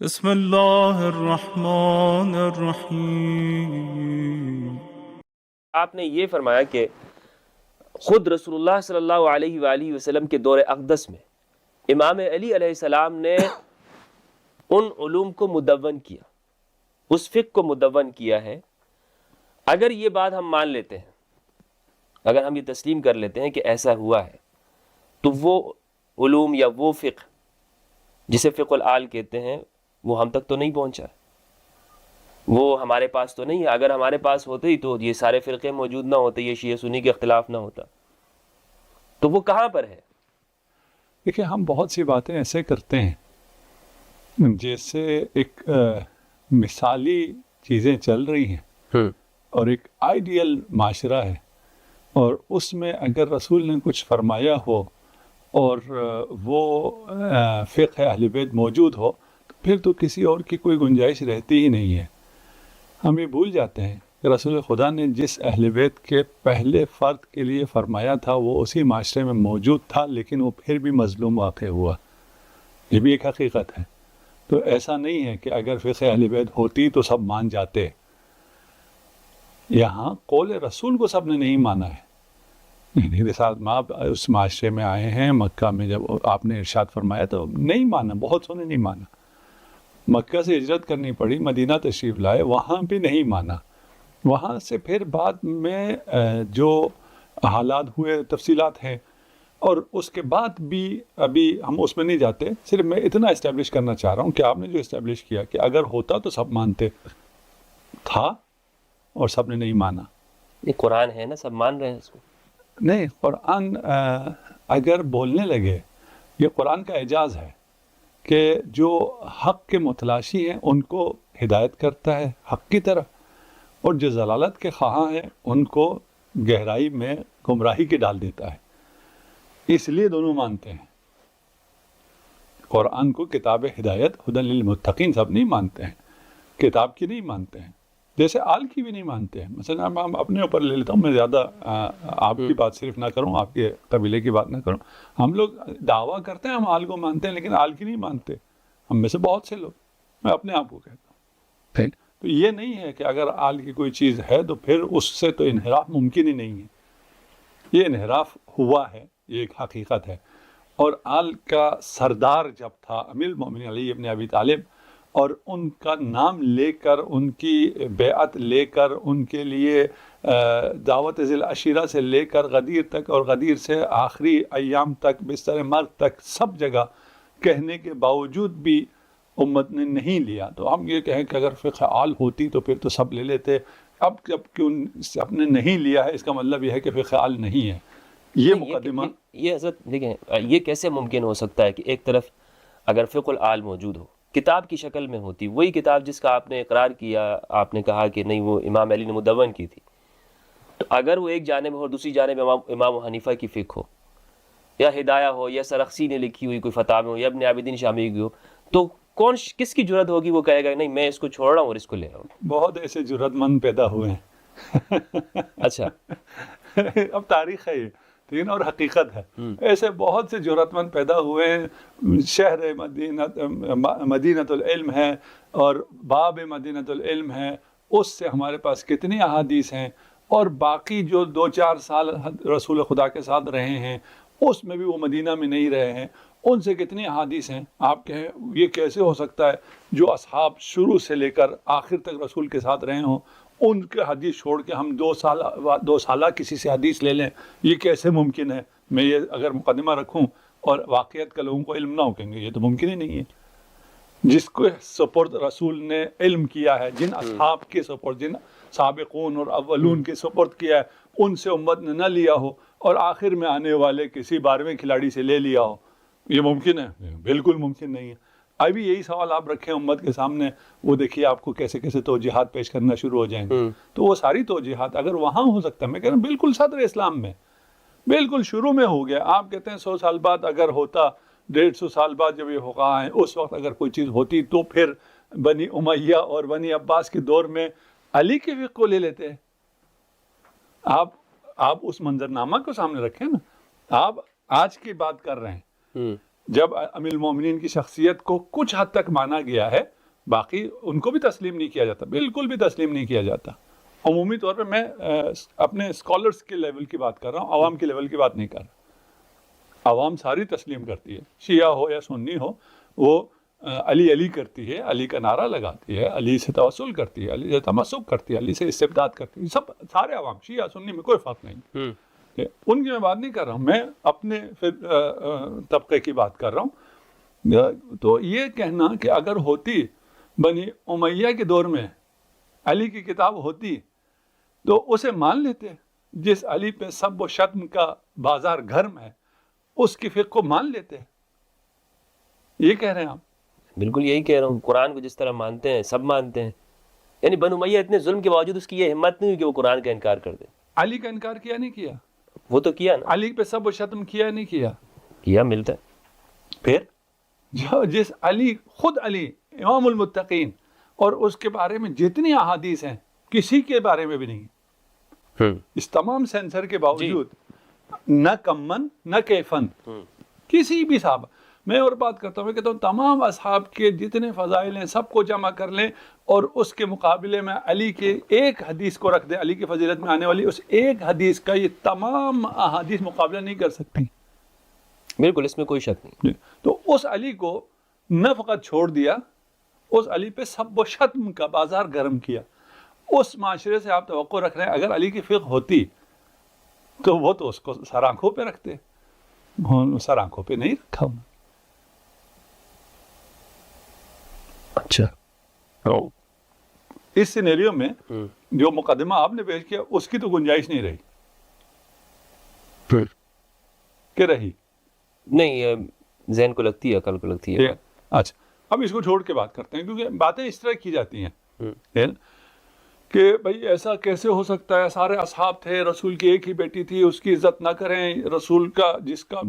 بسم اللہ الرحمن الرحیم۔ آپ نے یہ فرمایا کہ خود رسول اللہ صلی اللہ علیہ وآلہ وسلم کے دور اقدس میں امام علی علیہ السلام نے ان علوم کو مدون کیا، اس فقہ کو مدون کیا ہے۔ اگر یہ بات ہم مان لیتے ہیں، اگر ہم یہ تسلیم کر لیتے ہیں کہ ایسا ہوا ہے، تو وہ علوم یا وہ فقہ جسے فقہ الآل کہتے ہیں وہ ہم تک تو نہیں پہنچا، وہ ہمارے پاس تو نہیں ہے۔ اگر ہمارے پاس ہوتے ہی تو یہ سارے فرقے موجود نہ ہوتے، یہ شیعہ سنی کے اختلاف نہ ہوتا، تو وہ کہاں پر ہے؟ دیکھیں، ہم بہت سی باتیں ایسے کرتے ہیں جیسے ایک مثالی چیزیں چل رہی ہیں اور ایک آئیڈیل معاشرہ ہے، اور اس میں اگر رسول نے کچھ فرمایا ہو اور وہ فقہ اہل بیت موجود ہو تو پھر تو کسی اور کی کوئی گنجائش رہتی ہی نہیں ہے۔ ہم یہ بھول جاتے ہیں کہ رسول خدا نے جس اہل بیت کے پہلے فرد کے لیے فرمایا تھا وہ اسی معاشرے میں موجود تھا، لیکن وہ پھر بھی مظلوم واقع ہوا۔ یہ بھی ایک حقیقت ہے۔ تو ایسا نہیں ہے کہ اگر فقہ اہل بیت ہوتی تو سب مان جاتے۔ یہاں قول رسول کو سب نے نہیں مانا ہے۔ رسالت مآب اس معاشرے میں آئے ہیں، مکہ میں جب آپ نے ارشاد فرمایا تو نہیں مانا، بہت سو نے نہیں مانا۔ مکہ سے ہجرت کرنی پڑی، مدینہ تشریف لائے، وہاں بھی نہیں مانا۔ وہاں سے پھر بعد میں جو حالات ہوئے تفصیلات ہیں، اور اس کے بعد بھی ابھی ہم اس میں نہیں جاتے، صرف میں اتنا اسٹیبلش کرنا چاہ رہا ہوں کہ آپ نے جو اسٹیبلش کیا کہ اگر ہوتا تو سب مانتے، تھا اور سب نے نہیں مانا۔ یہ قرآن ہے نا، سب مان رہے ہیں اس کو۔ نہیں، قرآن اگر بولنے لگے، یہ قرآن کا اعجاز ہے کہ جو حق کے متلاشی ہیں ان کو ہدایت کرتا ہے حق کی طرف، اور جو ضلالت کے خواہاں ہیں ان کو گہرائی میں گمراہی کے ڈال دیتا ہے۔ اس لیے دونوں مانتے ہیں۔ قرآن کو کتاب ہدایت ہدی للمتقین سب نہیں مانتے ہیں، کتاب کی نہیں مانتے ہیں، جیسے آل کی بھی نہیں مانتے ہیں۔ مثلا ہم اپنے اوپر لے لیتا ہوں، میں زیادہ آپ کی بات صرف نہ کروں، آپ کے قبیلے کی بات نہ کروں۔ ہم لوگ دعویٰ کرتے ہیں ہم آل کو مانتے ہیں، لیکن آل کی نہیں مانتے ہم میں سے بہت سے لوگ، میں اپنے آپ کو کہتا ہوں۔ تو یہ نہیں ہے کہ اگر آل کی کوئی چیز ہے تو پھر اس سے تو انحراف ممکن ہی نہیں ہے۔ یہ انحراف ہوا ہے، یہ ایک حقیقت ہے۔ اور آل کا سردار جب تھا امیر المومنین علی ابن ابی طالب، اور ان کا نام لے کر، ان کی بیعت لے کر، ان کے لیے دعوت ذی العشیرہ سے لے کر غدیر تک، اور غدیر سے آخری ایام تک، بستر مرگ تک، سب جگہ کہنے کے باوجود بھی امت نے نہیں لیا۔ تو ہم یہ کہیں کہ اگر فقہ آل ہوتی تو پھر تو سب لے لیتے۔ اب جب کیوں سب نے نہیں لیا ہے، اس کا مطلب یہ ہے کہ فقہ آل نہیں ہے۔ یہ مقدمہ یہ حضرت دیکھیں، یہ کیسے ممکن ہو سکتا ہے کہ ایک طرف اگر فقہ الآل موجود ہو، کتاب کی شکل میں ہوتی، وہی کتاب جس کا آپ نے اقرار کیا، آپ نے کہا کہ نہیں وہ امام علی نے مدون کی تھی، تو اگر وہ ایک جانب ہو اور دوسری جانب امام حنیفہ کی فقہ ہو، یا ہدایہ ہو، یا سرخسی نے لکھی ہوئی کوئی فتح میں ہو، یا ابن عابدین شامی کی ہو، تو کس کی جرت ہوگی وہ کہے گا نہیں میں اس کو چھوڑ رہا ہوں اور اس کو لے رہا ہوں؟ بہت ایسے جرت مند پیدا ہوئے ہیں۔ اچھا، اب تاریخ ہے یہ لیکن اور حقیقت ہے، ایسے بہت سے جرت مند پیدا ہوئے ہیں۔ شہر مدینۃ العلم ہے اور باب مدینۃ العلم ہے، اس سے ہمارے پاس کتنی احادیث ہیں، اور باقی جو 2-4 سال رسول خدا کے ساتھ رہے ہیں اس میں بھی وہ مدینہ میں نہیں رہے ہیں، ان سے کتنی احادیث ہیں۔ آپ کہیں یہ کیسے ہو سکتا ہے جو اصحاب شروع سے لے کر آخر تک رسول کے ساتھ رہے ہوں، ان کے حدیث چھوڑ کے ہم 2 سالہ کسی سے حدیث لے لیں، یہ کیسے ممکن ہے؟ میں یہ اگر مقدمہ رکھوں اور واقعیت کا لوگوں کو علم نہ ہو، کہیں گے یہ تو ممکن ہی نہیں ہے۔ جس کو سپرد رسول نے علم کیا ہے، جن اصحاب کے سپرد، جن سابقون اور اولون کے سپرد کیا ہے، ان سے امت نے نہ لیا ہو اور آخر میں آنے والے کسی 12ویں کھلاڑی سے لے لیا ہو، یہ ممکن ہے؟ بالکل ممکن نہیں ہے۔ ابھی یہی سوال آپ رکھیں امت کے سامنے، وہ دیکھیے آپ کو کیسے کیسے توجیحات پیش کرنا شروع ہو جائیں گے۔ تو وہ ساری توجیحات اگر وہاں ہو سکتا ہے، میں کہہ رہا ہوں بالکل صدر اسلام میں، بالکل شروع میں ہو گیا۔ آپ کہتے ہیں 100 سال بعد اگر ہوتا، 150 سال بعد جب یہ فقہا ہیں اس وقت اگر کوئی چیز ہوتی تو پھر بنی امیہ اور بنی عباس کے دور میں علی کے فقہ کو لے لیتے۔ آپ اس منظرنامہ کو سامنے رکھیں نا، آپ آج کی بات کر رہے ہیں، جب امیر المومنین کی شخصیت کو کچھ حد تک مانا گیا ہے، باقی ان کو بھی تسلیم نہیں کیا جاتا، بالکل بھی تسلیم نہیں کیا جاتا. عمومی طور پہ میں اپنے اسکالرس کے لیول کی بات کر رہا ہوں، عوام کے لیول کی بات نہیں کر رہا. عوام ساری تسلیم کرتی ہے، شیعہ ہو یا سنی ہو، وہ علی علی کرتی ہے، علی کا نعرہ لگاتی ہے، علی سے توسل کرتی ہے، علی سے تمسک کرتی ہے، علی سے استبداد کرتی ہے. سب سارے عوام، شیعہ سنی میں کوئی فرق نہیں. ان کی میں بات نہیں کر رہا ہوں، میں اپنے طبقے کی بات کر رہا ہوں. تو یہ کہنا کہ اگر ہوتی بنی امیہ کے دور میں علی کی کتاب ہوتی تو اسے مان لیتے. جس علی پہ سب و شتم کا بازار گرم ہے اس کی فقہ کو مان لیتے. یہ کہہ رہے ہیں آپ؟ بالکل یہی کہہ رہا ہوں. قرآن کو جس طرح مانتے ہیں سب مانتے ہیں. یعنی بنو امیہ اتنے ظلم کے باوجود اس کی یہ ہمت نہیں ہوئی کہ وہ قرآن کا انکار کر دے. علی کا انکار کیا نہیں کیا؟ وہ تو کیا نا. علی پہ سب و شتم کیا نہیں کیا؟ کیا ملتا ہے. پھر جس علی، خود علی امام المتقین، اور اس کے بارے میں جتنی احادیث ہیں کسی کے بارے میں بھی نہیں. اس تمام سینسر کے باوجود نہ کمن نہ کیفن کسی بھی صحابہ. میں اور بات کرتا ہوں، میں کہتا ہوں تمام اصحاب کے جتنے فضائل ہیں سب کو جمع کر لیں اور اس کے مقابلے میں علی کے ایک حدیث کو رکھ دیں، علی کی فضیلت میں آنے والی اس ایک حدیث کا یہ تمام احادیث مقابلہ نہیں کر سکتی. بالکل اس میں کوئی شک نہیں. تو اس علی کو نہ فقط چھوڑ دیا، اس علی پہ سب و شتم کا بازار گرم کیا. اس معاشرے سے آپ توقع رکھ رہے ہیں اگر علی کی فقہ ہوتی تو وہ تو اس کو سر آنکھوں پہ رکھتے. سر آنکھوں پہ نہیں رکھا انہوں. اچھا، اس سینیریو میں جو مقدمہ آپ نے پیش کیا اس کی تو گنجائش نہیں رہی. کہ رہی نہیں، ذہن کو لگتی ہے، عقل کو لگتی ہے. اچھا، اب اس کو چھوڑ کے بات کرتے ہیں کیونکہ باتیں اس طرح کی جاتی ہیں کہ بھئی ایسا کیسے ہو سکتا ہے، سارے اصحاب تھے، رسول کی ایک ہی بیٹی تھی، اس کی عزت نہ کریں. رسول کا جس کا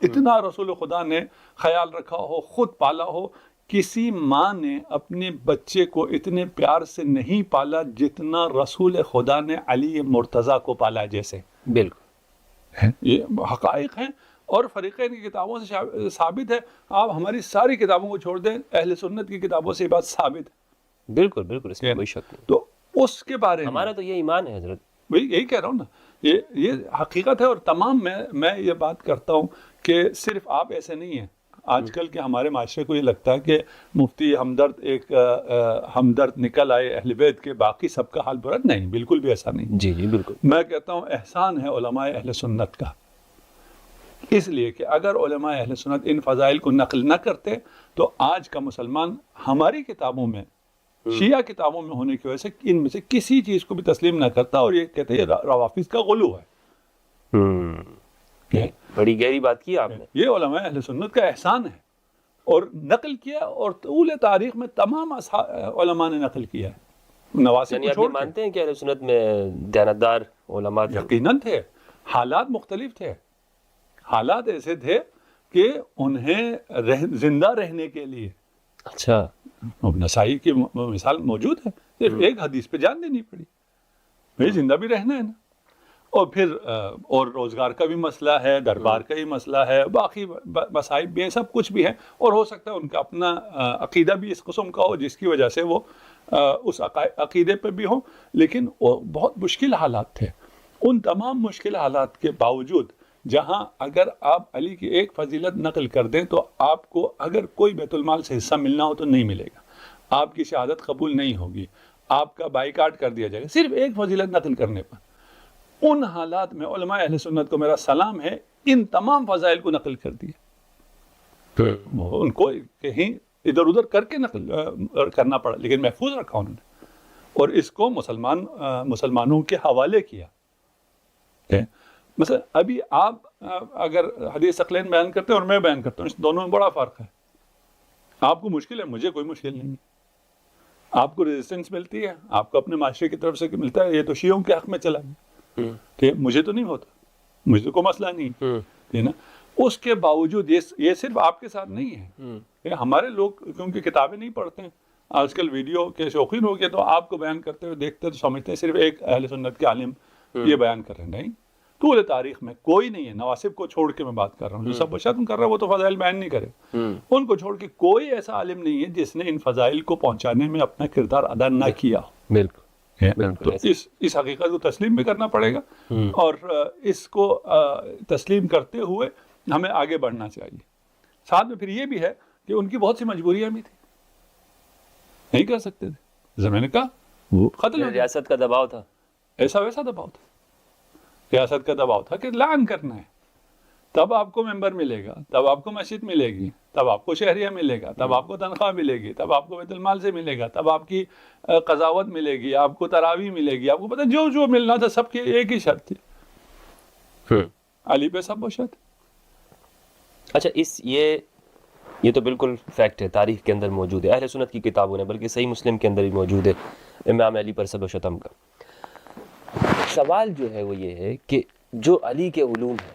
اتنا رسول خدا نے خیال رکھا ہو، خود پالا ہو. کسی ماں نے اپنے بچے کو اتنے پیار سے نہیں پالا جتنا رسول خدا نے علی مرتضیٰ کو پالا جیسے. بالکل یہ حقائق ہیں اور فریقین کی کتابوں سے ثابت ہے. آپ ہماری ساری کتابوں کو چھوڑ دیں، اہل سنت کی کتابوں سے یہ بات ثابت ہے. بالکل بالکل اس میں کوئی شک نہیں. تو اس کے بارے میں ہمارا تو یہ ایمان ہے حضرت. وہی یہی کہہ رہا ہوں نا، یہ حقیقت ہے. اور تمام میں یہ بات کرتا ہوں کہ صرف آپ ایسے نہیں ہیں. آج کل کے ہمارے معاشرے کو یہ لگتا ہے کہ مفتی ہمدرد ایک ہمدرد نکل آئے اہل بیت کے، باقی سب کا حال برا. نہیں، بالکل بھی ایسا نہیں. جی جی بالکل. میں کہتا ہوں احسان ہے علماء اہل سنت کا، اس لیے کہ اگر علماء اہل سنت ان فضائل کو نقل نہ کرتے تو آج کا مسلمان ہماری کتابوں میں، شیعہ کتابوں میں ہونے کی وجہ سے ان میں سے کسی چیز کو بھی تسلیم نہ کرتا اور یہ کہتے ہیں روافض کا غلو ہے. بڑی گہری بات کی آپ نے. یہ علماء اہل سنت کا احسان ہے اور نقل کیا، اور طول تاریخ میں تمام علماء نے نقل کیا ہے. نواسی یعنی کو آپ یہ چھوڑ کے مانتے ہیں کہ اہل سنت میں دیانتدار علماء تھے؟ یقیناً تھے. حالات مختلف تھے. حالات ایسے تھے کہ انہیں زندہ رہنے کے لیے، اچھا، نسائی کی مثال موجود ہے، صرف ایک حدیث پہ جان دینی پڑی. بھئی زندہ بھی رہنا ہے نا. اور پھر اور روزگار کا بھی مسئلہ ہے، دربار کا بھی مسئلہ ہے، باقی مصائب بھی ہیں، سب کچھ بھی ہے. اور ہو سکتا ہے ان کا اپنا عقیدہ بھی اس قسم کا ہو جس کی وجہ سے وہ اس عقیدے پہ بھی ہوں. لیکن بہت مشکل حالات تھے. ان تمام مشکل حالات کے باوجود جہاں اگر آپ علی کی ایک فضیلت نقل کر دیں تو آپ کو اگر کوئی بیت المال سے حصہ ملنا ہو تو نہیں ملے گا، آپ کی شہادت قبول نہیں ہوگی، آپ کا بائیکاٹ کر دیا جائے گا صرف ایک فضیلت نقل کرنے پر. ان حالات میں علماء اہل سنت کو میرا سلام ہے، ان تمام فضائل کو نقل کر دیا. ان کو کہیں ادھر ادھر کر کے نقل کرنا پڑا لیکن محفوظ رکھا انہوں نے، اور اس کو مسلمانوں کے حوالے کیا. مثلا ابھی آپ اگر حدیث ثقلین بیان کرتے ہیں اور میں بیان کرتا ہوں، اس دونوں میں بڑا فرق ہے. آپ کو مشکل ہے، مجھے کوئی مشکل نہیں ہے. آپ کو ریزسٹنس ملتی ہے، آپ کو اپنے معاشرے کی طرف سے ملتا ہے. یہ تو شیعوں کے حق میں چلا گیا، مجھے تو نہیں ہوتا، مجھے تو کوئی مسئلہ نہیں ہے نا. اس کے باوجود یہ صرف آپ کے ساتھ نہیں ہے. ہمارے لوگ کیونکہ کتابیں نہیں پڑھتے ہیں، آج کل ویڈیو کے شوقین ہو گئے تو آپ کو بیان کرتے ہوئے دیکھتے تو سمجھتے ہیں صرف ایک اہل سنت کے عالم یہ بیان کر رہے ہیں. نہیں، طول تاریخ میں کوئی نہیں ہے، نواسب کو چھوڑ کے میں بات کر رہا ہوں، جو سب ختم کر رہا ہے وہ تو فضائل بیان نہیں کرے، ان کو چھوڑ کے کوئی ایسا عالم نہیں ہے جس نے ان فضائل کو پہنچانے میں اپنا کردار ادا نہ کیا ہو۔ بالکل تو اس حقیقت کو تسلیم بھی کرنا پڑے گا، اور اس کو تسلیم کرتے ہوئے ہمیں آگے بڑھنا چاہیے۔ ساتھ میں پھر یہ بھی ہے کہ ان کی بہت سی مجبوریاں بھی تھیں، نہیں کر سکتے تھے، زمانے کا وہ قتل ہو گیا، ریاست کا دباؤ تھا، ایسا ویسا دباؤ تھا، ریاست کا دباؤ تھا کہ اعلان کرنا ہے، تب آپ کو ممبر ملے گا، تب آپ کو مسجد ملے گی، تب آپ کو شہریہ ملے گا، تب آپ کو تنخواہ ملے گی، تب آپ کو بیت المال سے ملے گا، تب آپ کی قضاوت ملے گی، آپ کو تراویح ملے گی، آپ کو پتہ جو ملنا تھا سب کی ایک ہی شرط تھی، علی پہ سب وہ شرط۔ اچھا یہ تو بالکل فیکٹ ہے، تاریخ کے اندر موجود ہے، اہل سنت کی کتابوں نے، بلکہ صحیح مسلم کے اندر بھی موجود ہے امام علی پر سب و شتم کا۔ سوال جو ہے وہ یہ ہے کہ جو علی کے علوم ہیں،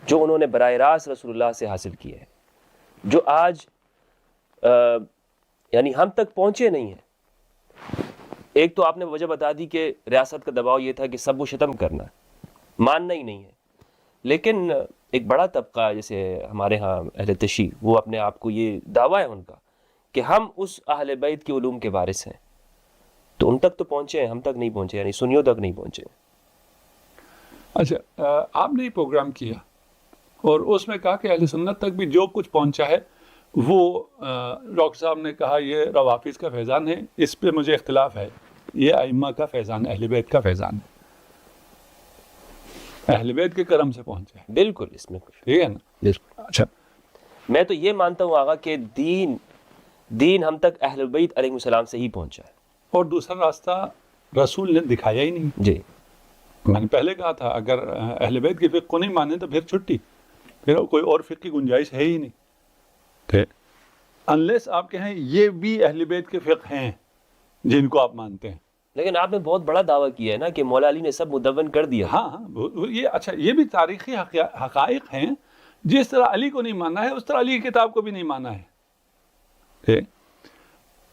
جو انہوں نے براہ راست رسول اللہ سے حاصل کیے ہیں، جو آج یعنی ہم تک پہنچے نہیں ہیں، ایک تو آپ نے وجہ بتا دی کہ ریاست کا دباؤ یہ تھا کہ سب و شتم کرنا، ماننا ہی نہیں ہے، لیکن ایک بڑا طبقہ جیسے ہمارے ہاں اہل تشیع، وہ اپنے آپ کو یہ دعویٰ ہے ان کا کہ ہم اس اہل بیت کے علوم کے وارث ہیں، تو ان تک تو پہنچے ہیں، ہم تک نہیں پہنچے، یعنی سنیوں تک نہیں پہنچے۔ اچھا، آپ نے یہ پروگرام کیا اور اس میں کہا کہ اہل سنت تک بھی جو کچھ پہنچا ہے وہ ڈاکٹر صاحب نے کہا یہ روافظ کا فیضان ہے، اس پہ مجھے اختلاف ہے، یہ ائمہ کا فیضان ہے، اہل بیت کا فیضان ہے، اہل بیت کے کرم سے پہنچا ہے۔ بالکل، اس میں کچھ ٹھیک ہے نا؟ بالکل۔ اچھا، میں تو یہ مانتا ہوں آقا کہ دین ہم تک اہل بیت علیہ السلام سے ہی پہنچا ہے، اور دوسرا راستہ رسول نے دکھایا ہی نہیں۔ جی، میں نے پہلے کہا تھا اگر اہل بیت کی فقہ کو نہیں مانے تو پھر چھٹی، پھر کوئی اور فقہ کی گنجائش ہے ہی نہیں، انلیس آپ کہیں یہ بھی اہل بیت کے فقہ ہیں جن کو آپ مانتے ہیں۔ لیکن آپ نے بہت بڑا دعویٰ کیا ہے نا کہ مولا علی نے سب مدون کر دیا۔ ہاں یہ اچھا، یہ بھی تاریخی حقائق ہیں، جس طرح علی کو نہیں مانا ہے اس طرح علی کی کتاب کو بھی نہیں مانا ہے۔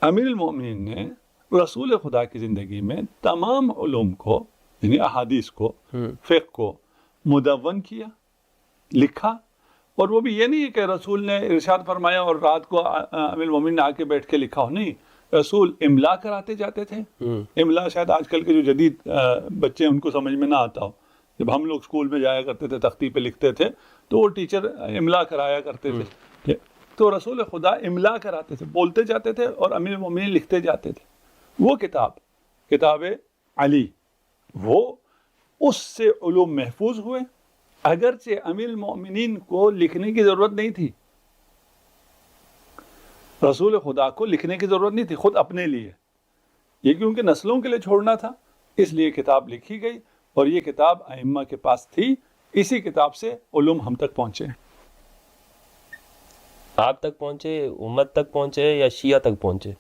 امیر المومنین نے رسول خدا کی زندگی میں تمام علوم کو، یعنی احادیث کو، فقہ کو مدون کیا، لکھا، اور وہ بھی یہ نہیں کہ رسول نے ارشاد فرمایا اور رات کو امیر المومنین نے آ کے بیٹھ کے لکھا ہو، نہیں، رسول املا کراتے جاتے تھے۔ املا شاید آج کل کے جو جدید بچے ہیں ان کو سمجھ میں نہ آتا ہو، جب ہم لوگ اسکول میں جایا کرتے تھے تختی پہ لکھتے تھے تو وہ ٹیچر املا کرایا کرتے تھے، تو رسول خدا املا کراتے تھے، بولتے جاتے تھے اور امیر المومنین لکھتے جاتے تھے۔ وہ کتاب علی، وہ اس سے علوم محفوظ ہوئے، اگرچہ امیر المومنین کو لکھنے کی ضرورت نہیں تھی، رسول خدا کو لکھنے کی ضرورت نہیں تھی خود اپنے لیے، یہ کیونکہ نسلوں کے لیے چھوڑنا تھا، اس لیے کتاب لکھی گئی، اور یہ کتاب ائمہ کے پاس تھی، اسی کتاب سے علوم ہم تک پہنچے۔ آپ تک پہنچے، امت تک پہنچے، یا شیعہ تک پہنچے؟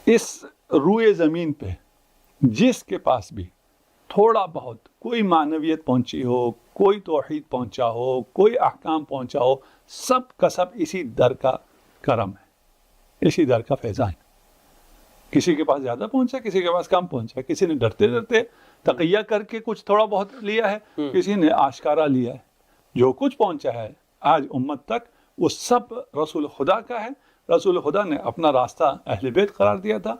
اس روئے زمین پہ جس کے پاس بھی تھوڑا بہت کوئی معنویت پہنچی ہو، کوئی توحید پہنچا ہو، کوئی احکام پہنچا ہو، سب کا سب اسی در کا کرم ہے، اسی در کا فیضان ہے۔ کسی کے پاس زیادہ پہنچا، کسی کے پاس کم پہنچا، کسی نے ڈرتے ڈرتے تقیہ کر کے کچھ تھوڑا بہت لیا ہے، کسی نے آشکارا لیا ہے۔ جو کچھ پہنچا ہے آج امت تک وہ سب رسول خدا کا ہے۔ رسول خدا نے اپنا راستہ اہل بیت قرار دیا تھا،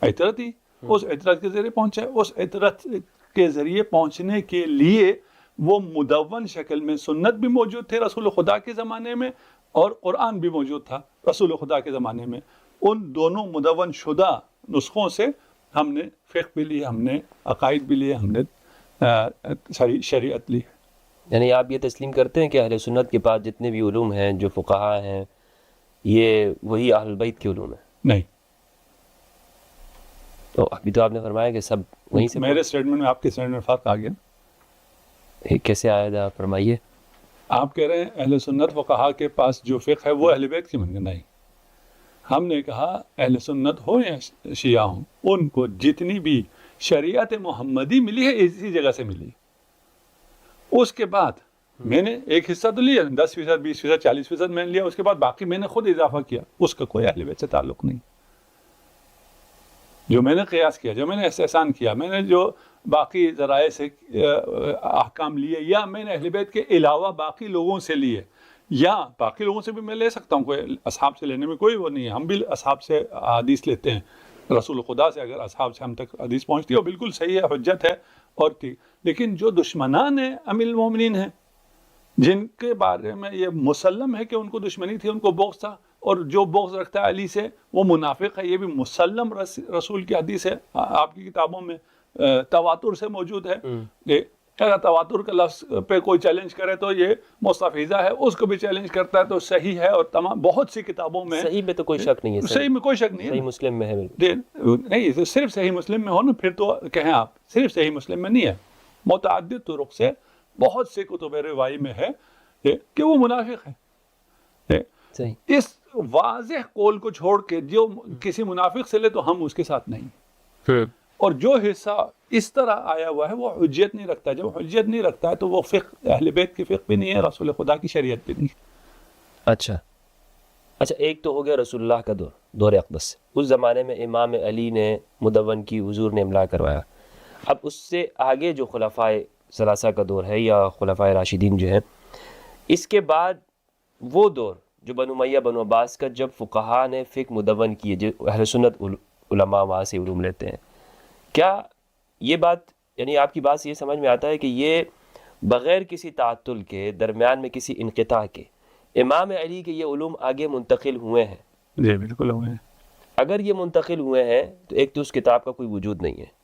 عطرت ہی اس عطرت کے ذریعے پہنچا ہے۔ اس عطرت کے ذریعے پہنچنے کے لیے وہ مدون شکل میں سنت بھی موجود تھے رسول خدا کے زمانے میں، اور قرآن بھی موجود تھا رسول خدا کے زمانے میں۔ ان دونوں مدون شدہ نسخوں سے ہم نے فقہ بھی لی، ہم نے عقائد بھی لیے، ہم نے شریعت لی۔ یعنی آپ یہ تسلیم کرتے ہیں کہ اہل سنت کے پاس جتنے بھی علوم ہیں، جو فقہا ہیں، یہ وہی اہل بیت کے علوم ہیں؟ نہیں، تو ابھی تو آپ نے فرمایا کہ سب وہیں سے۔ میرے اسٹیٹمنٹ میں آپ کے اسٹیٹمنٹ میں فرق آ گیا۔ کیسے آیا تھا، فرمائیے۔ آپ کہہ رہے ہیں اہل سنت فقہا کے پاس جو فقہ ہے وہ اہل بیت کی منگنا نہیں۔ ہم نے کہا اہل سنت ہو یا شیعہ ہوں، ان کو جتنی بھی شریعت محمدی ملی ہے اسی جگہ سے ملی۔ اس کے بعد میں نے ایک حصہ تو لیا، 10%، 20%، 40% میں نے لیا، اس کے بعد باقی میں نے خود اضافہ کیا، اس کا کوئی اہل بیت سے تعلق نہیں۔ جو میں نے قیاس کیا، جو میں نے استحسان کیا، میں نے جو باقی ذرائع سے احکام لیے، یا میں نے اہل بیت کے علاوہ باقی لوگوں سے لیے، یا باقی لوگوں سے بھی میں لے سکتا ہوں، کوئی اصحاب سے لینے میں کوئی وہ نہیں ہے، ہم بھی اصحاب سے حدیث لیتے ہیں، رسول خدا سے اگر اصحاب سے ہم تک حدیث پہنچتی ہے وہ بالکل صحیح ہے، حجت ہے اور تھی. لیکن جو دشمنان امیر المومنین ہیں، جن کے بارے میں یہ مسلم ہے کہ ان کو دشمنی تھی، ان کو بغض تھا، اور جو بغض رکھتا ہے علی سے وہ منافق ہے، یہ بھی مسلم رسول کی حدیث ہے، آپ کی کتابوں میں تواتر سے موجود ہے. اگر تواتر کا لفظ پہ کوئی چیلنج کرے تو یہ مستفیضہ ہے، اس کو بھی چیلنج کرتا ہے تو صحیح ہے، اور تمام بہت سی کتابوں میں صحیح میں تو کوئی شک نہیں ہے، صحیح میں کوئی شک نہیں ہے، صحیح مسلم میں ہے. نہیں صرف صحیح مسلم میں ہو نا، پھر تو کہیں آپ صرف صحیح مسلم میں نہیں ہے، متعدد طرق سے بہت سے کتب روائی میں ہے کہ وہ منافق ہے. اس واضح قول کو چھوڑ کے جو کسی منافق سے لے تو ہم اس کے ساتھ نہیں، اور جو حصہ اس طرح آیا ہوا ہے وہ حجیت نہیں رکھتا. جب حجیت نہیں رکھتا ہے تو وہ فقہ اہل بیت کی فقہ بھی نہیں ہے، رسول خدا کی شریعت بھی نہیں. اچھا، ایک تو ہو گیا رسول اللہ کا دور اقدس. اس زمانے میں امام علی نے مدون کی، حضور نے املا کروایا. اب اس سے آگے جو خلفائے ثلاثہ کا دور ہے یا خلفائے راشدین جو ہیں، اس کے بعد وہ دور جو بنو امیہ بنو عباس کا، جب فقہا نے فقہ مدون کیے، جو اہل سنت علماء وہاں سے علوم لیتے ہیں. کیا یہ بات، یعنی آپ کی بات سے یہ سمجھ میں آتا ہے کہ یہ بغیر کسی تعطل کے، درمیان میں کسی انقطاع کے، امام علی کے یہ علوم آگے منتقل ہوئے ہیں؟ جی بالکل ہوئے ہیں. اگر یہ منتقل ہوئے ہیں تو ایک تو اس کتاب کا کوئی وجود نہیں ہے.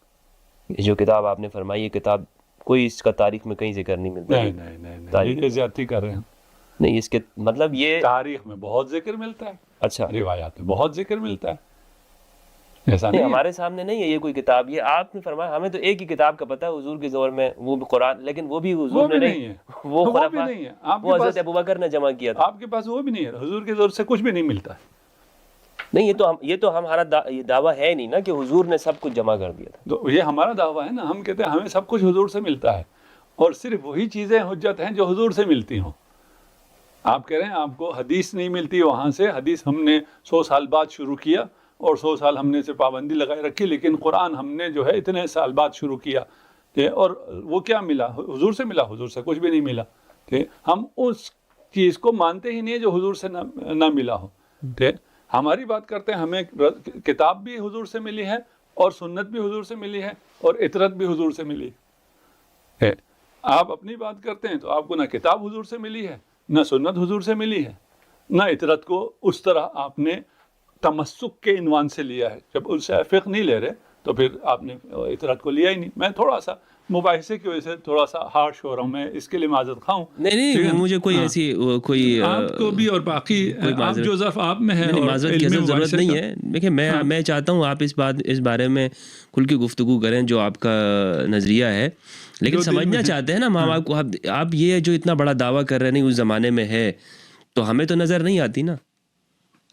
یہ جو کتاب آپ نے فرمائی، یہ کتاب کوئی اس کا تاریخ میں کہیں ذکر نہیں ملتا. نہیں، یہ زیادتی کر رہے ہیں. نہیں، اس کے مطلب یہ تاریخ میں بہت ذکر ملتا ہے، اچھا، روایات میں بہت ذکر ملتا ہے. ایسا نہیں، نہیں ہمارے سامنے نہیں ہے یہ کوئی کتاب. یہ آپ نے فرمایا، ہمیں تو ایک ہی کتاب کا پتہ ہے حضور کے دور میں، وہ بھی قرآن، لیکن وہ بھی حضور نے نہیں ہے، وہ خلفاء، وہ حضرت ابوبکر نے جمع کیا تھا. آپ کے پاس وہ بھی نہیں ہے، حضور کے دور سے کچھ بھی نہیں ملتا. نہیں، یہ تو ہمارا یہ دعویٰ ہے نہیں نا کہ حضور نے سب کچھ جمع کر دیا تھا. تو یہ ہمارا دعویٰ ہے نا، ہم کہتے ہیں ہمیں سب کچھ حضور سے ملتا ہے، اور صرف وہی چیزیں حجت ہیں جو حضور سے ملتی ہوں. آپ کہہ رہے ہیں آپ کو حدیث نہیں ملتی وہاں سے، حدیث ہم نے 100 سال بعد شروع کیا اور 100 سال ہم نے سے پابندی لگائے رکھی، لیکن قرآن ہم نے جو ہے اتنے سال بعد شروع کیا، اور وہ کیا ملا؟ حضور سے ملا. حضور سے کچھ بھی نہیں ملا. ہم اس چیز کو مانتے ہی نہیں جو حضور سے نہ ملا ہو. ہماری بات کرتے ہیں، ہمیں کتاب بھی حضور سے ملی ہے، اور سنت بھی حضور سے ملی ہے، اور اطرت بھی حضور سے ملی ہے. آپ اپنی بات کرتے ہیں تو آپ کو نہ کتاب حضور سے ملی ہے، نہ سنت حضور سے ملی ہے، نہ اطرت کو اس طرح آپ نے تمسک کے عنوان سے لیا ہے. جب ان سے فقہ نہیں لے رہے تو پھر آپ نے اطرت کو لیا ہی نہیں. میں تھوڑا سا مباحثے کی وجہ سے تھوڑا سا ہارش ہو رہا ہوں، میں اس کے لیے معذرت خواہ ہوں. نہیں، مجھے کوئی ایسی کوئی آپ کو بھی اور باقی آپ جو ظرف آپ میں ہے، معذرت کی ضرورت نہیں ہے. دیکھیں، میں چاہتا ہوں آپ اس بارے میں کھل کے گفتگو کریں جو آپ کا نظریہ ہے، لیکن سمجھنا چاہتے ہیں نا ماں باپ کو. آپ یہ جو اتنا بڑا دعویٰ کر رہے ہیں نہیں اس زمانے میں ہے، تو ہمیں تو نظر نہیں آتی نا.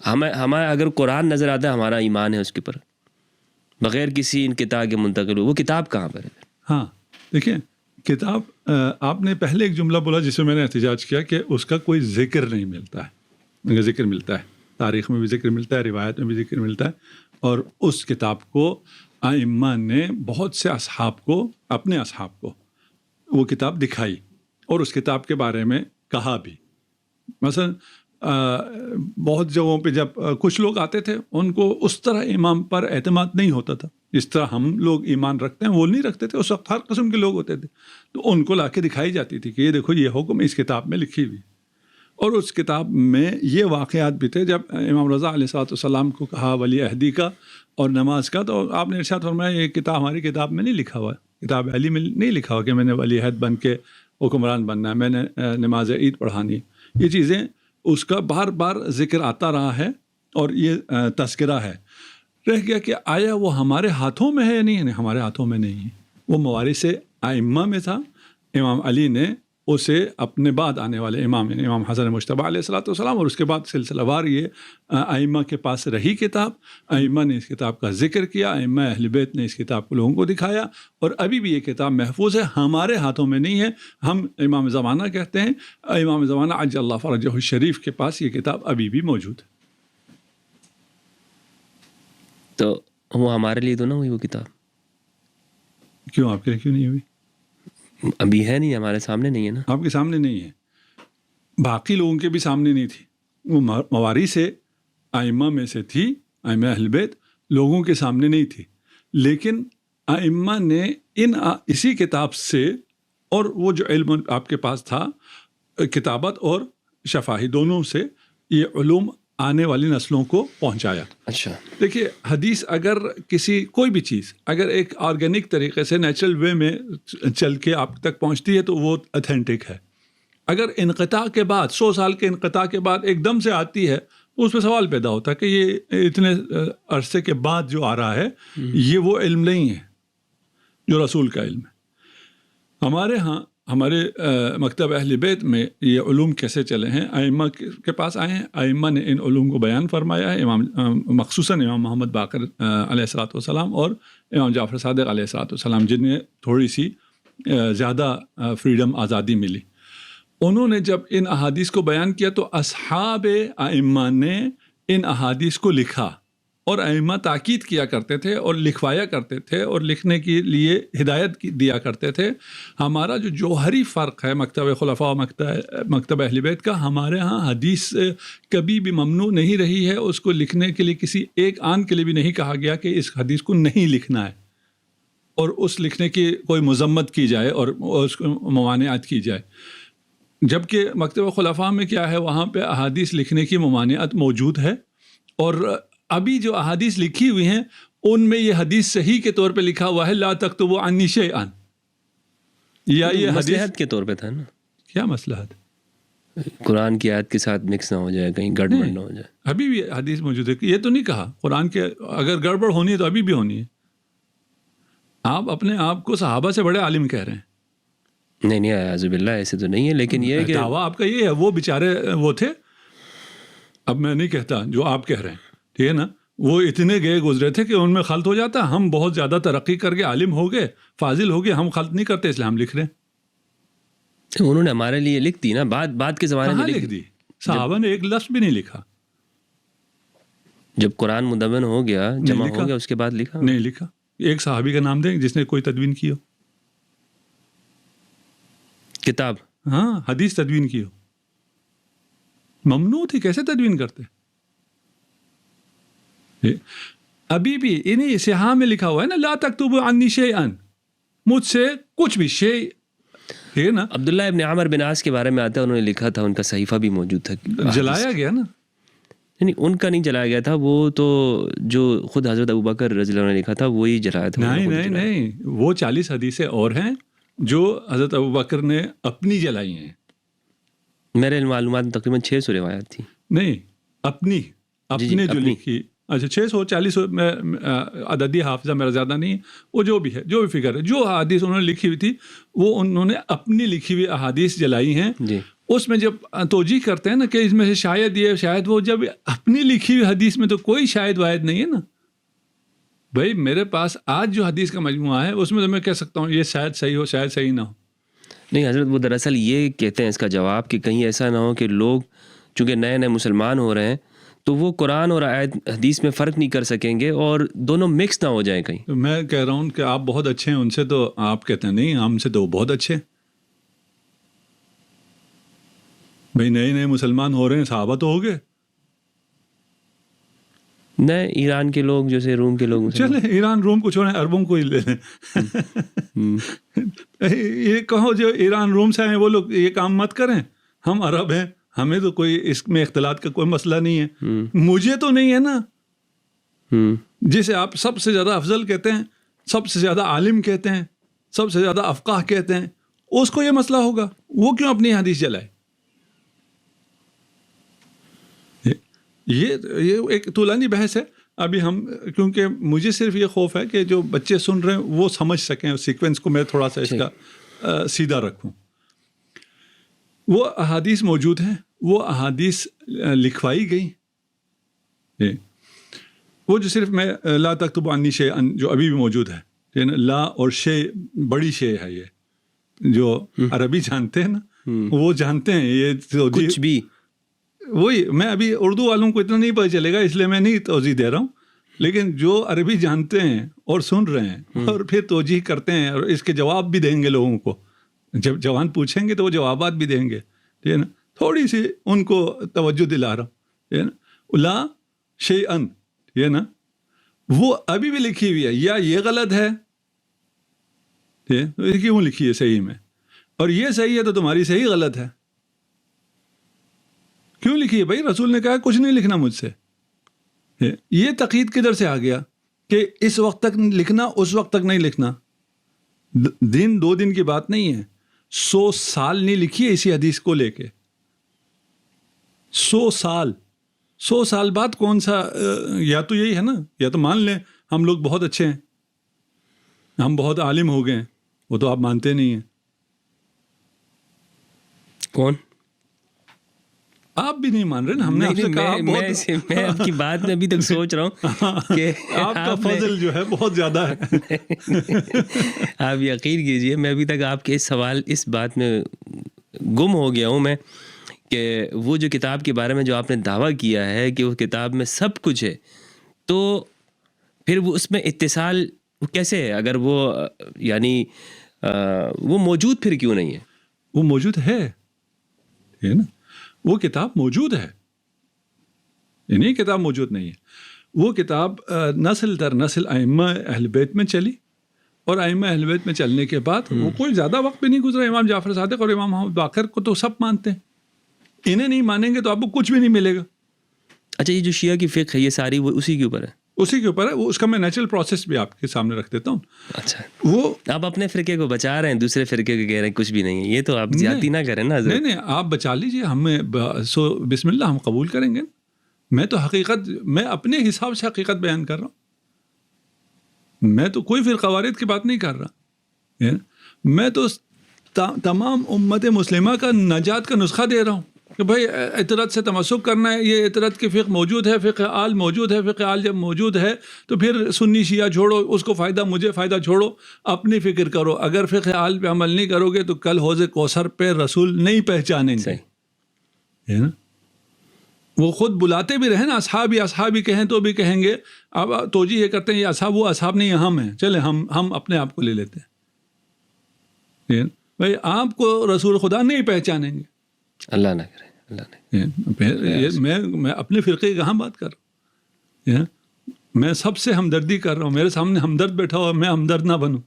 ہمیں اگر قرآن نظر آتا ہے، ہمارا ایمان ہے اس کے پر، بغیر کسی انقطاع کے منتقل ہو. وہ کتاب کہاں پر ہے؟ ہاں دیکھیں، کتاب آپ نے پہلے ایک جملہ بولا جس میں میں نے احتجاج کیا کہ اس کا کوئی ذکر نہیں ملتا ہے. ذکر ملتا ہے، تاریخ میں بھی ذکر ملتا ہے، روایت میں بھی ذکر ملتا ہے. اور اس کتاب کو ائمہ نے بہت سے اصحاب کو، اپنے اصحاب کو وہ کتاب دکھائی، اور اس کتاب کے بارے میں کہا بھی. مثلا بہت جگہوں پہ جب کچھ لوگ آتے تھے، ان کو اس طرح امام پر اعتماد نہیں ہوتا تھا جس طرح ہم لوگ ایمان رکھتے ہیں، وہ نہیں رکھتے تھے. اس وقت ہر قسم کے لوگ ہوتے تھے، تو ان کو لا کے دکھائی جاتی تھی کہ یہ دیکھو یہ حکم اس کتاب میں لکھی ہوئی. اور اس کتاب میں یہ واقعات بھی تھے. جب امام رضا علیہ السلام کو کہا ولی عہدی کا اور نماز کا، تو آپ نے ارشاد فرمایا یہ کتاب ہماری کتاب میں نہیں لکھا ہوا ہے، کتاب علی میں نہیں لکھا ہوا کہ میں نے ولی عہد بن کے حکمران بننا ہے، میں نے نماز عید پڑھانی. یہ چیزیں اس کا بار بار ذکر آتا رہا ہے، اور یہ تذکرہ ہے. رہ گیا کہ آیا وہ ہمارے ہاتھوں میں ہے یا نہیں؟ ہمارے ہاتھوں میں نہیں ہے. وہ موارث ائمہ میں تھا. امام علی نے اسے اپنے بعد آنے والے امام، یعنی امام حسن مجتبیٰ علیہ السلام، اور اس کے بعد سلسلہ وار یہ ائمہ کے پاس رہی کتاب. ائمہ نے اس کتاب کا ذکر کیا، ائمہ اہل بیت نے اس کتاب کو لوگوں کو دکھایا، اور ابھی بھی یہ کتاب محفوظ ہے، ہمارے ہاتھوں میں نہیں ہے. ہم امام زمانہ کہتے ہیں، امام زمانہ عجل اللہ فرجہ الشریف کے پاس یہ کتاب ابھی بھی موجود ہے. تو وہ ہمارے لیے تو نہ ہوئی وہ کتاب؟ کیوں آپ کے لیے کیوں نہیں ہوئی؟ ابھی ہے نہیں، ہمارے سامنے نہیں ہے نا. آپ کے سامنے نہیں ہے، باقی لوگوں کے بھی سامنے نہیں تھی. وہ موارث سے ائمہ میں سے تھی، ائمہ اہل بیت، لوگوں کے سامنے نہیں تھی. لیکن ائمہ نے اسی کتاب سے، اور وہ جو علم آپ کے پاس تھا کتابت اور شفاہی دونوں سے، یہ علوم آنے والی نسلوں کو پہنچایا. اچھا، دیکھیے حدیث اگر کوئی بھی چیز اگر ایک آرگینک طریقے سے نیچرل وے میں چل کے آپ تک پہنچتی ہے تو وہ اتھینٹک ہے. اگر انقطاع کے بعد 100 سال کے انقطاع کے بعد ایک دم سے آتی ہے، اس پہ سوال پیدا ہوتا ہے کہ یہ اتنے عرصے کے بعد جو آ رہا ہے یہ وہ علم نہیں ہے جو رسول کا علم ہے. ہمارے ہاں ہمارے مکتب اہل بیت میں یہ علوم کیسے چلے ہیں، ائمہ کے پاس آئے ہیں، ائمہ نے ان علوم کو بیان فرمایا ہے. مخصوصاً امام محمد باقر علیہ الصلوۃ والسلام اور امام جعفر صادق علیہ الصلوۃ والسلام، جنہیں تھوڑی سی زیادہ فریڈم، آزادی ملی، انہوں نے جب ان احادیث کو بیان کیا تو اصحاب ائمہ نے ان احادیث کو لکھا، اور ائمہ تاکید کیا کرتے تھے اور لکھوایا کرتے تھے اور لکھنے کے لیے ہدایت دیا کرتے تھے. ہمارا جو جوہری فرق ہے مکتب خلفاء و مکتب اہل بیت کا، ہمارے ہاں حدیث کبھی بھی ممنوع نہیں رہی ہے. اس کو لکھنے کے لیے کسی ایک آن کے لیے بھی نہیں کہا گیا کہ اس حدیث کو نہیں لکھنا ہے اور اس لکھنے کی کوئی مذمت کی جائے اور اس کو ممانعت کی جائے. جبکہ مکتب خلفاء میں کیا ہے، وہاں پہ احادیث لکھنے کی ممانعت موجود ہے، اور ابھی جو احادیث لکھی ہوئی ہیں ان میں یہ حدیث صحیح کے طور پہ لکھا ہوا ہے لا تکتبوا عنی شیئا، یا یہ حدیث مصلحت کے طور پہ تھا نا. کیا مصلحت؟ قرآن کی آیت کے ساتھ مکس نہ ہو جائے، کہیں گڑبڑ نہ ہو جائے. ابھی بھی حدیث موجود ہے، یہ تو نہیں کہا قرآن کے اگر گڑبڑ ہونی ہے تو ابھی بھی ہونی ہے. آپ اپنے آپ کو صحابہ سے بڑے عالم کہہ رہے ہیں. نہیں اعوذ باللہ، ایسے تو نہیں ہے، لیکن یہ کہ دعویٰ آپ کا یہ ہے. وہ بیچارے وہ تھے، اب میں نہیں کہتا جو آپ کہہ رہے ہیں، ٹھیک ہے نا، وہ اتنے گئے گزرے تھے کہ ان میں خلط ہو جاتا. ہم بہت زیادہ ترقی کر کے عالم ہو گئے، فاضل ہو گئے، ہم خلط نہیں کرتے، اس لیے ہم لکھ رہے ہیں. انہوں نے ہمارے لیے لکھ دی نا، بعد کے زمانے میں لکھ دی. صحابہ نے ایک لفظ بھی نہیں لکھا. جب قرآن مدون ہو گیا، جمع ہو گیا، اس کے بعد لکھا نہیں لکھا. ایک صحابی کا نام دیں جس نے کوئی تدوین کی ہو، کتاب. ہاں، حدیث تدوین کی ہو. ممنوع تھی، کیسے تدوین کرتے؟ ابھی بھی انہیں سیاہ میں لکھا ہوا ہے نا، لا تکتبوا عنی شیئا، مجھ سے کچھ بھی شیء، ٹھیک ہے نا. عبداللہ ابن عامر بن عاص کے بارے میں آتا ہے، انہوں نے لکھا تھا، ان کا صحیفہ بھی موجود تھا. جلایا گیا نا. نہیں، ان کا نہیں جلایا گیا تھا، وہ تو جو خود حضرت ابوبکر رضی اللہ عنہ نے لکھا تھا وہی جلایا تھا. نہیں، وہ 40 حدیثیں اور ہیں جو حضرت ابوبکر نے اپنی جلائی ہیں. میرے معلومات میں تقریباً 600 روایات تھی. نہیں، اپنی جو لکھی. اچھا، 640 میں عددی حافظہ میرا زیادہ نہیں ہے، وہ جو بھی ہے، جو بھی فکر ہے، جو احادیث انہوں نے لکھی ہوئی تھی وہ انہوں نے اپنی لکھی ہوئی احادیث جلائی ہیں. اس میں جب توجیح کرتے ہیں نا کہ اس میں سے شاید یہ شاید وہ، جب اپنی لکھی ہوئی حدیث میں تو کوئی شاید واحد نہیں ہے نا. بھائی میرے پاس آج جو حدیث کا مجموعہ ہے اس میں تو میں کہہ سکتا ہوں یہ شاید صحیح ہو، شاید صحیح نہ ہو. نہیں حضرت، وہ دراصل یہ کہتے ہیں اس کا جواب کہ کہیں ایسا نہ ہو کہ لوگ چونکہ نئے مسلمان ہو رہے ہیں تو وہ قرآن اور آیت حدیث میں فرق نہیں کر سکیں گے اور دونوں مکس نہ ہو جائیں کہیں. میں کہہ رہا ہوں کہ آپ بہت اچھے ہیں ان سے، تو آپ کہتے ہیں نہیں، ہم سے تو وہ بہت اچھے ہیں. بھائی نئے مسلمان ہو رہے ہیں، صحابہ تو ہو گئے. نئے ایران کے لوگ جیسے روم کے لوگ، چلیں ایران روم کو چھوڑیں، عربوں کو ہی لے لیں. یہ کہو جو ایران روم سے ہیں وہ لوگ یہ کام مت کریں. ہم عرب ہیں، ہمیں تو کوئی اس میں اختلاط کا کوئی مسئلہ نہیں ہے. مجھے تو نہیں ہے نا، جسے آپ سب سے زیادہ افضل کہتے ہیں، سب سے زیادہ عالم کہتے ہیں، سب سے زیادہ افقاہ کہتے ہیں، اس کو یہ مسئلہ ہوگا. وہ کیوں اپنی حدیث جلائے؟ یہ ایک طولانی بحث ہے. ابھی ہم، کیونکہ مجھے صرف یہ خوف ہے کہ جو بچے سن رہے ہیں وہ سمجھ سکیں سیکوینس کو، میں تھوڑا سا اس کا سیدھا رکھوں. وہ احادیث موجود ہیں، وہ احادیث لکھوائی گئی. وہ جو صرف میں لا تکتبوا عنی شیئا جو ابھی بھی موجود ہے، لا اور شے بڑی شے ہے، یہ جو عربی جانتے ہیں نا وہ جانتے ہیں یہ کچھ بھی. وہی میں ابھی اردو والوں کو اتنا نہیں پتہ چلے گا، اس لیے میں نہیں توضیح دے رہا ہوں. لیکن جو عربی جانتے ہیں اور سن رہے ہیں اور پھر توجیہ کرتے ہیں اور اس کے جواب بھی دیں گے لوگوں کو، جب جوان پوچھیں گے تو وہ جوابات بھی دیں گے، ٹھیک ہے نا، تھوڑی سی ان کو توجہ دلا رہا ہوں، ٹھیک ہے نا، لا شیئن، ٹھیک ہے نا، وہ ابھی بھی لکھی ہوئی ہے، یا یہ غلط ہے، ٹھیک ہے، تو یہ کیوں لکھی ہے صحیح میں، اور یہ صحیح ہے تو تمہاری صحیح غلط ہے، کیوں لکھی ہے بھائی؟ رسول نے کہا کچھ نہیں لکھنا مجھ سے. یہ تقید کدھر سے آ گیا کہ اس وقت تک لکھنا، اس وقت تک نہیں لکھنا؟ دن 2 دن کی بات نہیں ہے، 100 سال نہیں لکھی ہے اسی حدیث کو لے کے. 100 سال بعد کون سا، یا تو یہی ہے نا، یا تو مان لیں ہم لوگ بہت اچھے ہیں، ہم بہت عالم ہو گئے ہیں، وہ تو آپ مانتے نہیں ہیں. کون؟ آپ بھی نہیں مان رہے نا، ہم نے آپ سے کہا میں آپ کی بات میں ابھی تک سوچ رہا ہوں کہ آپ کا فضل جو ہے بہت زیادہ ہے. آپ یقین کیجئے میں ابھی تک آپ کے اس سوال، اس بات میں گم ہو گیا ہوں میں کہ وہ جو کتاب کے بارے میں جو آپ نے دعویٰ کیا ہے کہ وہ کتاب میں سب کچھ ہے، تو پھر وہ اس میں اتصال کیسے ہے؟ اگر وہ یعنی وہ موجود پھر کیوں نہیں ہے؟ وہ موجود ہے نا، وہ کتاب موجود ہے، یہ کتاب موجود نہیں ہے. وہ کتاب نسل در نسل ائمہ اہل بیت میں چلی، اور ائمہ اہل بیت میں چلنے کے بعد وہ کوئی زیادہ وقت بھی نہیں گزرا، امام جعفر صادق اور امام محمد باقر کو تو سب مانتے ہیں، انہیں نہیں مانیں گے تو آپ کو کچھ بھی نہیں ملے گا. اچھا، یہ جو شیعہ کی فقہ ہے یہ ساری وہ اسی کے اوپر ہے؟ اسی کے اوپر ہے. وہ اس کا میں نیچرل پروسیس بھی آپ کے سامنے رکھ دیتا ہوں. اچھا، وہ آپ اپنے فرقے کو بچا رہے ہیں، دوسرے فرقے کو کہہ رہے ہیں کچھ بھی نہیں ہے، یہ تو آپ زیادتی نہ کریں نا حضرت. نہیں، آپ بچا لیجئے، ہمیں سو بسم اللہ ہم قبول کریں گے. میں تو حقیقت، میں اپنے حساب سے حقیقت بیان کر رہا ہوں، میں تو کوئی فرقہ وارد کی بات نہیں کر رہا، میں تو تمام امت مسلمہ کا نجات کا نسخہ دے رہا ہوں کہ بھائی اطرت سے تمسک کرنا ہے. یہ اطرت کی فقہ موجود ہے، فقہ آل موجود ہے. فقہ آل جب موجود ہے تو پھر سنی شیعہ چھوڑو، اس کو فائدہ مجھے فائدہ چھوڑو، اپنی فکر کرو. اگر فقہ آل پہ عمل نہیں کرو گے تو کل حوض کوثر پہ رسول نہیں پہچانیں گے، ہے نا. وہ خود بلاتے بھی رہے نا، اصحابی کہیں تو بھی کہیں گے. اب توجہ یہ کرتے ہیں یہ اصحاب، وہ اصحاب نہیں، ہم ہیں، چلے ہم اپنے آپ کو لے لیتے ہیں. بھائی آپ کو رسول خدا نہیں پہچانیں گے، اللہ نہ کرے، اللہ نہ. میں اپنے فرقے کی کہاں بات کر رہا ہوں، میں سب سے ہمدردی کر رہا ہوں. میرے سامنے ہمدرد بیٹھا ہوا، میں ہمدرد نہ بنوں.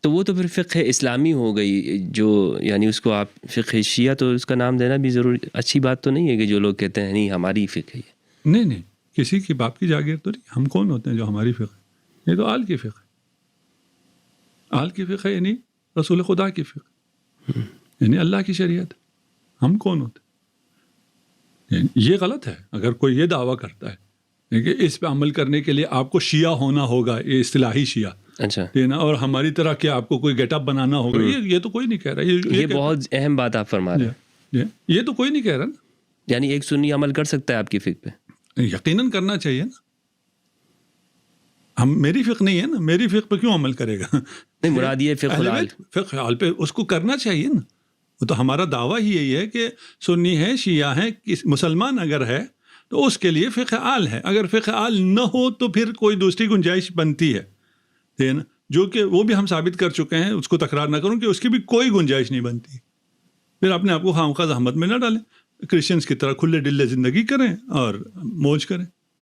تو وہ تو پھر فقہ اسلامی ہو گئی، جو یعنی اس کو آپ فقہ شیعہ تو اس کا نام دینا بھی ضروری، اچھی بات تو نہیں ہے کہ جو لوگ کہتے ہیں نہیں ہماری فقہ ہے. نہیں، کسی کی باپ کی جاگیر تو نہیں. ہم کون ہوتے ہیں جو ہماری فقہ ہے؟ یہ تو آل کی فقہ ہے. آل کی فقہ یعنی رسول خدا کی فقہ، یعنی اللہ کی شریعت. ہم کون ہوتے ہیں؟ یہ غلط ہے اگر کوئی یہ دعویٰ کرتا ہے کہ اس پہ عمل کرنے کے لیے آپ کو شیعہ ہونا ہوگا، یہ اصطلاحی شیعہ. اچھا، اور ہماری طرح کیا آپ کو کوئی گیٹ اپ بنانا ہوگا، یہ تو کوئی نہیں کہہ رہا. یہ بہت اہم بات آپ فرما رہے ہیں. یہ تو کوئی نہیں کہہ رہا نا. یعنی ایک سنی عمل کر سکتا ہے آپ کی فقہ پہ؟ یقیناً کرنا چاہیے نا. میری فقہ نہیں ہے نا، میری فقہ پہ کیوں عمل کرے گا؟ نہیں، مراد یہ فقہ حال پہ اس کو کرنا چاہیے نا. وہ تو ہمارا دعویٰ ہی یہی ہے کہ سنی ہے، شیعہ ہے، مسلمان اگر ہے تو اس کے لیے فقہ آل ہے. اگر فقہ آل نہ ہو تو پھر کوئی دوسری گنجائش بنتی ہے نا، جو کہ وہ بھی ہم ثابت کر چکے ہیں. اس کو تکرار نہ کروں کہ اس کی بھی کوئی گنجائش نہیں بنتی. پھر اپنے آپ کو خواہ مخواہ زحمت میں نہ ڈالیں، کرسچنس کی طرح کھلے ڈلے زندگی کریں اور موج کریں.